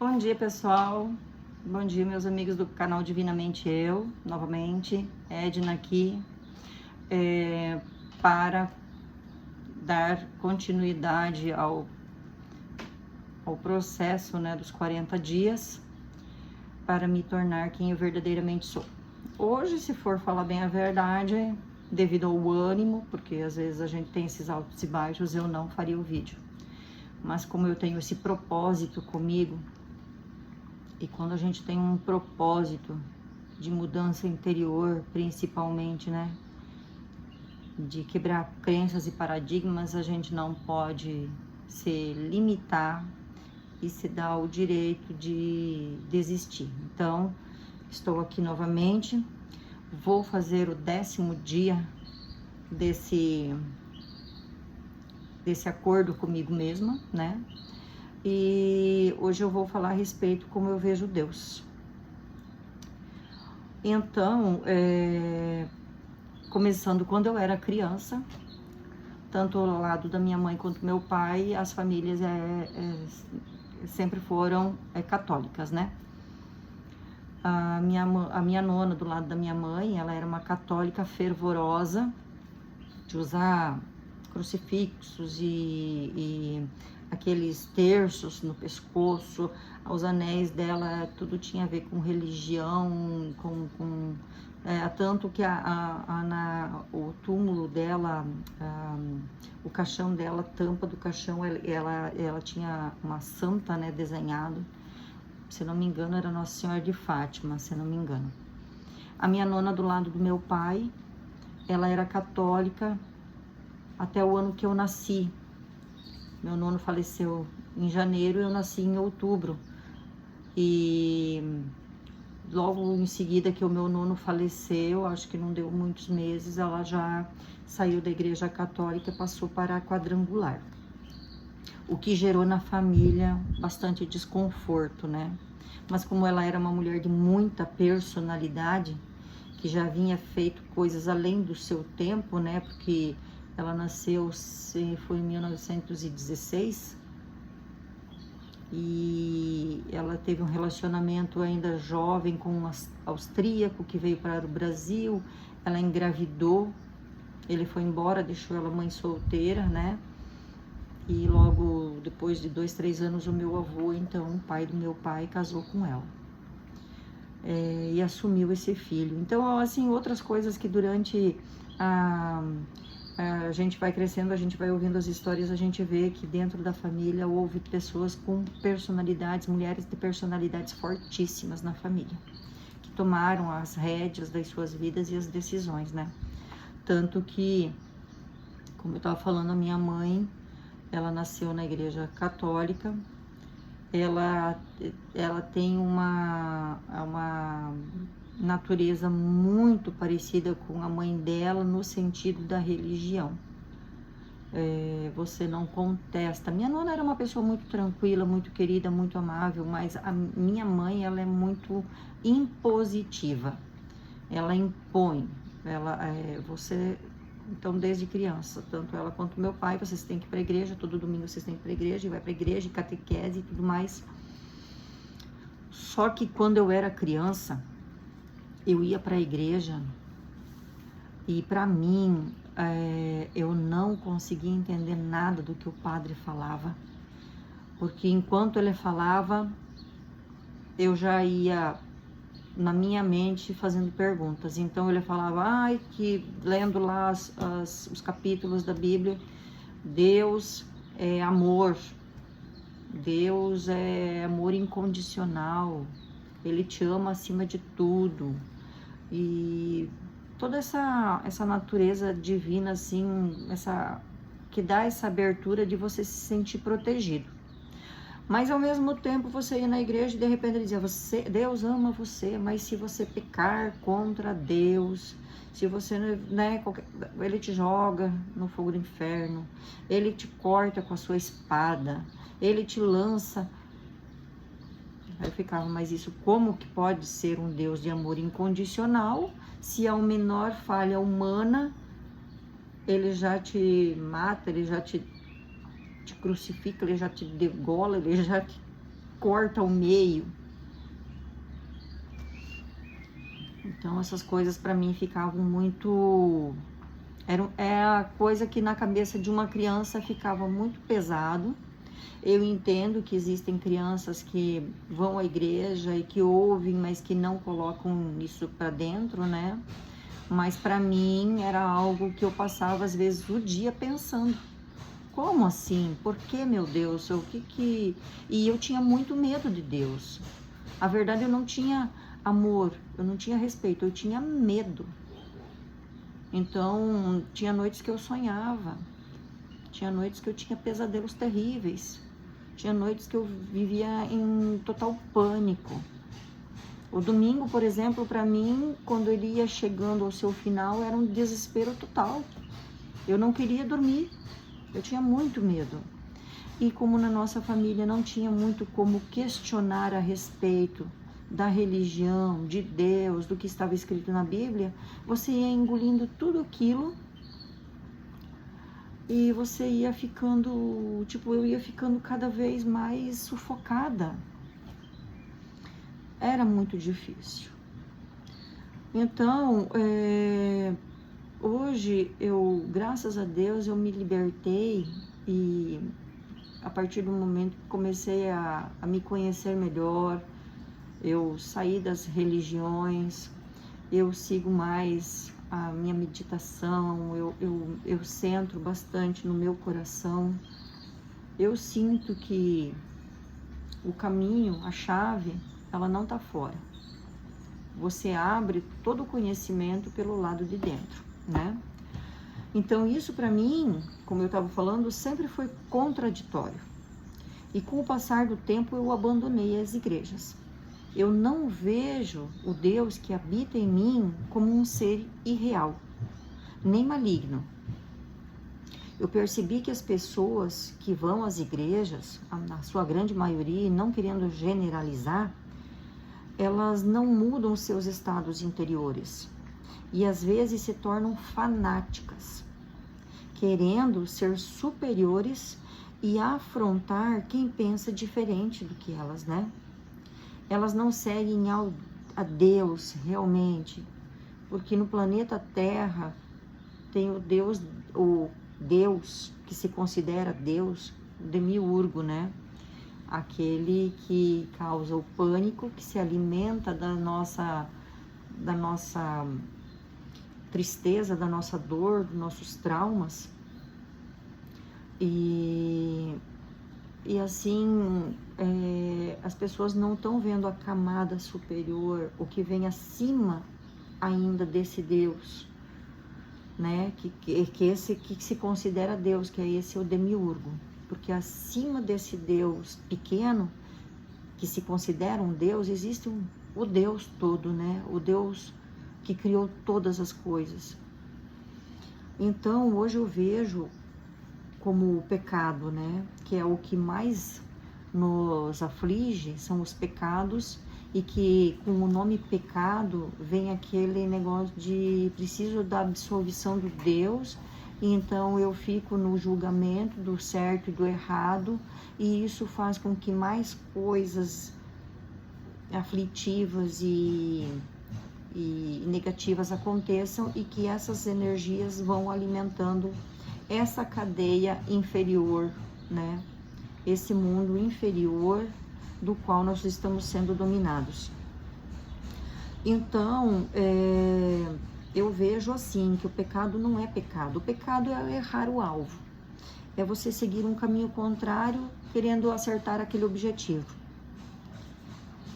Bom dia, pessoal. Bom dia, meus amigos do canal Divinamente Eu, novamente, Edna aqui, para dar continuidade ao processo, né, dos 40 dias, para me tornar quem eu verdadeiramente sou. Hoje, se for falar bem a verdade, devido ao ânimo, porque às vezes a gente tem esses altos e baixos, eu não faria o vídeo. Mas como eu tenho esse propósito comigo, e quando a gente tem um propósito de mudança interior, principalmente, né, de quebrar crenças e paradigmas, a gente não pode se limitar e se dar o direito de desistir. Então, estou aqui novamente, vou fazer o 10º dia desse acordo comigo mesma, né? E hoje eu vou falar a respeito como eu vejo Deus. Então, começando quando eu era criança, tanto ao lado da minha mãe quanto do meu pai, as famílias sempre foram católicas, né? A minha nona, do lado da minha mãe, ela era uma católica fervorosa, de usar crucifixos e aqueles terços no pescoço, os anéis dela, tudo tinha a ver com religião, tanto que o túmulo dela, o caixão dela, a tampa do caixão, ela tinha uma santa, né, desenhado, se não me engano era Nossa Senhora de Fátima, se não me engano. A minha nona do lado do meu pai, ela era católica até o ano que eu nasci. Meu nono faleceu em janeiro e eu nasci em outubro. E logo em seguida que o meu nono faleceu, acho que não deu muitos meses, ela já saiu da igreja católica e passou para a quadrangular. O que gerou na família bastante desconforto, né? Mas como ela era uma mulher de muita personalidade, que já vinha feito coisas além do seu tempo, né? Porque ela nasceu, foi em 1916, e ela teve um relacionamento ainda jovem com um austríaco que veio para o Brasil, ela engravidou, ele foi embora, deixou ela mãe solteira, né? E logo depois de 2, 3 anos, o meu avô, então, o pai do meu pai, casou com ela. E assumiu esse filho. Então, assim, outras coisas que durante a gente vai crescendo, a gente vai ouvindo as histórias, a gente vê que dentro da família houve pessoas com personalidades, mulheres de personalidades fortíssimas na família, que tomaram as rédeas das suas vidas e as decisões, né? Tanto que, como eu estava falando, a minha mãe, ela nasceu na igreja católica, ela tem uma natureza muito parecida com a mãe dela no sentido da religião. Você não contesta. Minha nona era uma pessoa muito tranquila, muito querida, muito amável, mas a minha mãe, ela é muito impositiva. Ela impõe. Então, desde criança, tanto ela quanto meu pai, vocês têm que ir para a igreja, todo domingo vocês têm que ir para a igreja, e vai para a igreja, e catequese e tudo mais. Só que quando eu era criança, eu ia para a igreja e para mim, eu não conseguia entender nada do que o padre falava, porque enquanto ele falava, eu já ia na minha mente fazendo perguntas. Então ele falava, que lendo lá os capítulos da Bíblia, Deus é amor, Deus é amor incondicional, Ele te ama acima de tudo. E toda essa natureza divina, assim, que dá essa abertura de você se sentir protegido. Mas ao mesmo tempo você ia na igreja e de repente ele dizia, Deus ama você, mas se você pecar contra Deus, se você, né, ele te joga no fogo do inferno, ele te corta com a sua espada, ele te lança. Aí eu ficava, mas isso como que pode ser um Deus de amor incondicional, se a menor falha humana, ele já te mata, ele já te crucifica, ele já te degola, ele já te corta ao meio. Então essas coisas para mim ficavam muito... Era coisa que na cabeça de uma criança ficava muito pesado. Eu entendo que existem crianças que vão à igreja e que ouvem, mas que não colocam isso para dentro, né? Mas para mim era algo que eu passava às vezes o dia pensando. Como assim? Por que, meu Deus? O que que... E eu tinha muito medo de Deus. A verdade, eu não tinha amor, eu não tinha respeito, eu tinha medo. Então, tinha noites que eu sonhava, tinha noites que eu tinha pesadelos terríveis, tinha noites que eu vivia em total pânico. O domingo, por exemplo, para mim, quando ele ia chegando ao seu final, era um desespero total. Eu não queria dormir, eu tinha muito medo. E como na nossa família não tinha muito como questionar a respeito da religião, de Deus, do que estava escrito na Bíblia, você ia engolindo tudo aquilo e você ia ficando, tipo, eu ia ficando cada vez mais sufocada. Era muito difícil. Então, hoje, graças a Deus, eu me libertei e a partir do momento que comecei a me conhecer melhor, eu saí das religiões, eu sigo mais a minha meditação, eu centro bastante no meu coração. Eu sinto que o caminho, a chave, ela não está fora. Você abre todo o conhecimento pelo lado de dentro, né? Então isso para mim, como eu estava falando, sempre foi contraditório. E com o passar do tempo eu abandonei as igrejas. Eu não vejo o Deus que habita em mim como um ser irreal, nem maligno. Eu percebi que as pessoas que vão às igrejas, na sua grande maioria, não querendo generalizar, elas não mudam seus estados interiores e às vezes se tornam fanáticas, querendo ser superiores e afrontar quem pensa diferente do que elas, né? Elas não seguem a Deus realmente, porque no planeta Terra tem o Deus que se considera Deus, o demiurgo, né? Aquele que causa o pânico, que se alimenta da nossa tristeza, da nossa dor, dos nossos traumas. E assim, as pessoas não estão vendo a camada superior, o que vem acima ainda desse Deus, né? Que se considera Deus, que é esse o demiurgo. Porque acima desse Deus pequeno, que se considera um Deus, existe o Deus todo, né? O Deus que criou todas as coisas. Então, hoje eu vejo como o pecado, né? Que é o que mais nos aflige, são os pecados, e que com o nome pecado vem aquele negócio de preciso da absolvição do Deus, e então eu fico no julgamento do certo e do errado, e isso faz com que mais coisas aflitivas e negativas aconteçam, e que essas energias vão alimentando essa cadeia inferior, né? Esse mundo inferior do qual nós estamos sendo dominados. Então, eu vejo assim, que o pecado não é pecado. O pecado é errar o alvo. É você seguir um caminho contrário, querendo acertar aquele objetivo.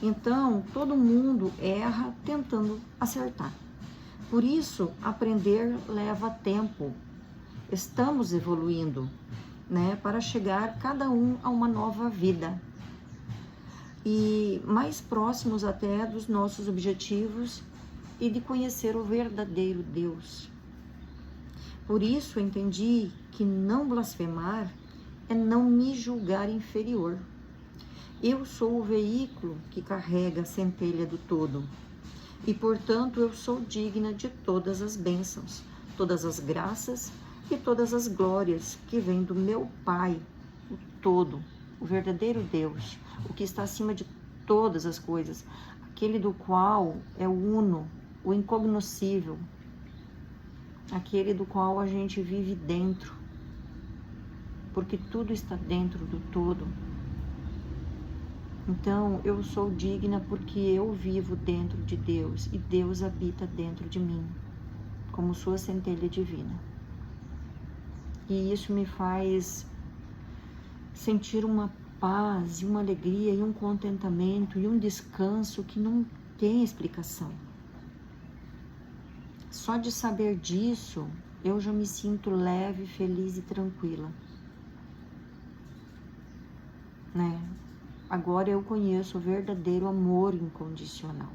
Então, todo mundo erra tentando acertar. Por isso, aprender leva tempo. Estamos evoluindo, né, para chegar cada um a uma nova vida e mais próximos até dos nossos objetivos e de conhecer o verdadeiro Deus. Por isso eu entendi que não blasfemar é não me julgar inferior. Eu sou o veículo que carrega a centelha do todo e, portanto, eu sou digna de todas as bênçãos, todas as graças e todas as glórias que vêm do meu Pai, o todo. o verdadeiro Deus, o que está acima de todas as coisas, aquele do qual é o uno, o incognoscível, aquele do qual a gente vive dentro, porque tudo está dentro do todo. Então, eu sou digna porque eu vivo dentro de Deus e Deus habita dentro de mim, como sua centelha divina. E isso me faz sentir uma paz, e uma alegria, e um contentamento, e um descanso que não tem explicação. Só de saber disso, eu já me sinto leve, feliz e tranquila, né? Agora eu conheço o verdadeiro amor incondicional.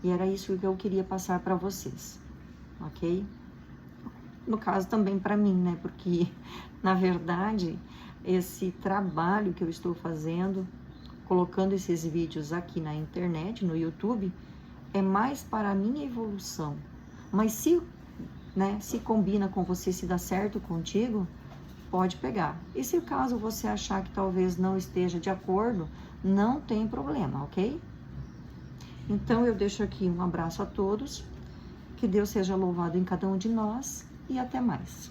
E era isso que eu queria passar para vocês, ok? No caso também para mim, né? Porque, na verdade, esse trabalho que eu estou fazendo, colocando esses vídeos aqui na internet, no YouTube, é mais para a minha evolução. Mas se combina com você, se dá certo contigo, pode pegar. E se caso você achar que talvez não esteja de acordo, não tem problema, ok? Então eu deixo aqui um abraço a todos, que Deus seja louvado em cada um de nós e até mais.